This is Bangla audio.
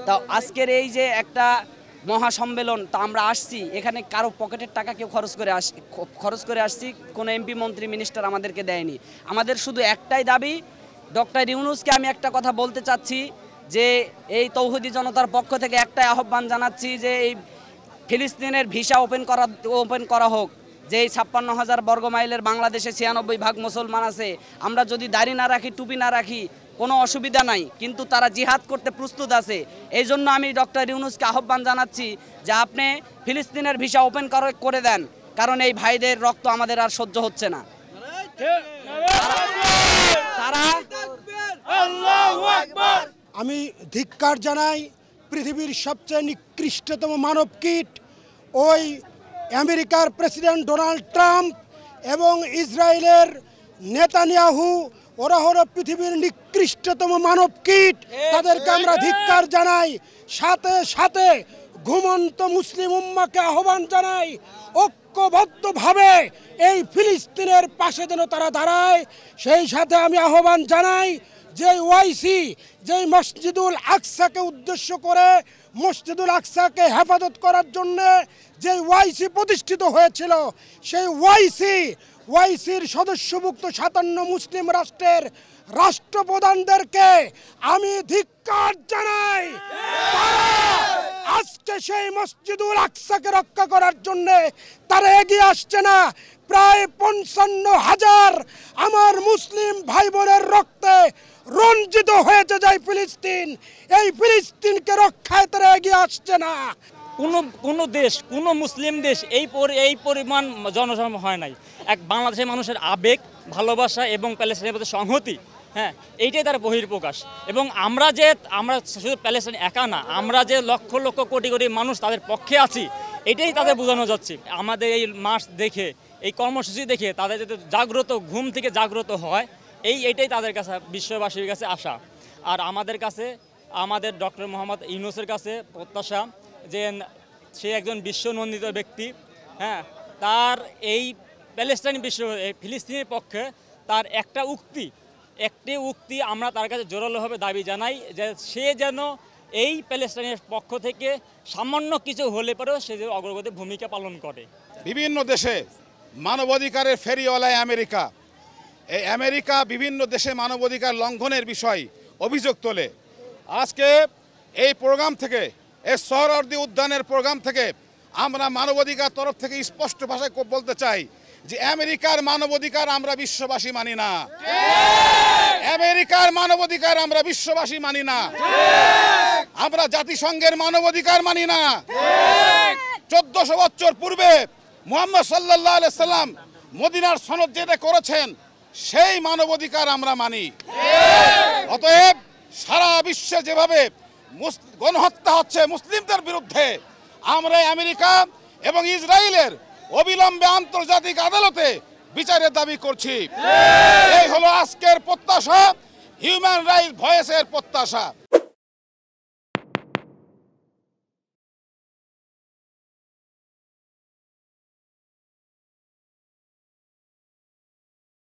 তা আজকের এই যে একটা মহাসম্মেলন, তা আমরা আসছি এখানে কারো পকেটের টাকা কেউ খরচ করে আসছি, কোনো এমপি মন্ত্রী মিনিস্টার আমাদেরকে দেয়নি। আমাদের শুধু একটাই দাবি, ডক্টর ইউনূসকে আমি একটা কথা বলতে চাচ্ছি যে এই তৌহিদি জনতার পক্ষ থেকে একটাই আহ্বান জানাচ্ছি যে এই ফিলিস্তিনের ভিসা ওপেন করা হোক। যে এই 56,000 বর্গ মাইলের বাংলাদেশে 96% মুসলমান আছে, আমরা যদি দাড়ি না রাখি, টুপি না রাখি, কোনো অসুবিধা নাই, কিন্তু তারা জিহাদ করতে প্রস্তুত আছে। এই জন্য আমি ডক্টর ইউনূসকে আহ্বান জানাচ্ছি যে আপনি ফিলিস্তিনের ভিসা ওপেন করে দেন, কারণ এই ভাইদের রক্ত আমাদের আর সহ্য হচ্ছে না। আমি ধিক্কার জানাই পৃথিবীর সবচেয়ে নিকৃষ্টতম মানব কীট ওই আমেরিকার প্রেসিডেন্ট ডোনাল্ড ট্রাম্প এবং ইসরায়েলের নেতানিয়াহু। ওরা হলো পৃথিবীর নিকৃষ্টতম মানব কীট, তাদেরকে আমরা ধিক্কার জানাই। সাথে সাথে ঘুমন্ত মুসলিম উম্মাকে আহ্বান জানাই ঐক্যবদ্ধভাবে এই ফিলিস্তিনের পাশে যেন তারা দাঁড়ায়। সেই সাথে আমি আহ্বান জানাই যে ওয়াইসি, যেই মসজিদুল আকসাকে উদ্দেশ্য করে, মসজিদুল আকসাকে হেফাজত করার জন্যে যে ওয়াইসি প্রতিষ্ঠিত হয়েছিল, সেই ওয়াইসির সদস্যভুক্ত 57 মুসলিম রাষ্ট্রের রাষ্ট্রপ্রধানদেরকে আমি ধিক্কার জানাই। আজকে সেই মসজিদুল আকসাকে রক্ষা করার জন্যে তারা এগিয়ে আসছে না। প্রায় 55,000 আমার মুসলিম ভাই বোনের রক্তে রঞ্জিত হয়েছে যাই ফিলিস্তিন, এই ফিলিস্তিনকে রক্ষায় তারা এগিয়ে আসছে না। কোনো দেশ, কোনো মুসলিম দেশ এই পরিমাণ জনসংখ্যা হয় নাই। এক বাংলাদেশের মানুষের আবেগ, ভালোবাসা এবং প্যালেস্টাইনের প্রতি সংহতি, হ্যাঁ, এইটাই তার বহির্প্রকাশ। এবং আমরা শুধু প্যালেস্টাইন একা না, আমরা যে লক্ষ লক্ষ কোটি কোটি মানুষ তাদের পক্ষে আছি, এটাই তাদের বোঝানো যাচ্ছে। আমাদের এই মার্চ দেখে, এই কর্মসূচি দেখে তাদের যাতে ঘুম থেকে জাগ্রত হয়, এইটাই তাদের কাছে, বিশ্ববাসীর কাছে আশা। আর আমাদের কাছে, আমাদের ডক্টর মোহাম্মদ ইউনূসের কাছে প্রত্যাশা যে সে একজন বিশ্বনন্দিত ব্যক্তি, হ্যাঁ, তার এই ফিলিস্তিনের পক্ষে তার একটি উক্তি আমরা তার কাছে জোরালোভাবে দাবি জানাই যে সে যেন এই প্যালেস্টাইনের পক্ষ থেকে সামান্য কিছু হলে পরেও সে যে অগ্রগতি ভূমিকা পালন করে। বিভিন্ন দেশে মানবাধিকারের ফেরিওয়ালায় আমেরিকা, এই আমেরিকা বিভিন্ন দেশে মানবাধিকার লঙ্ঘনের বিষয় অভিযোগ তোলে। আজকে এই প্রোগ্রাম থেকে, এই সোহরাওয়ার্দী উদ্যানের প্রোগ্রাম থেকে আমরা মানবাধিকার তরফ থেকে স্পষ্ট ভাষায় বলতে চাই যে আমেরিকার মানবাধিকার আমরা বিশ্ববাসী মানি না। আমেরিকার মানবাধিকার আমরা বিশ্ববাসী মানি না। আমরা জাতিসংঘের মানবাধিকার মানি না। 1400 বছর পূর্বে মুহাম্মদ সাল্লাল্লাহু আলাইহি সাল্লাম মদিনার সনদ যেটা করেছেন, সেই মানবাধিকার আমরা মানি। অতএব সারা বিশ্বে যেভাবে গণহত্যা হচ্ছে মুসলিমদের বিরুদ্ধে, আমরা আমেরিকা এবং ইসরায়েলের অবিলম্বে আন্তর্জাতিক আদালতে বিচারের দাবি করছি। এই হলো আজকের প্রত্যাশা, হিউম্যান রাইটস ভয়েসের প্রত্যাশা।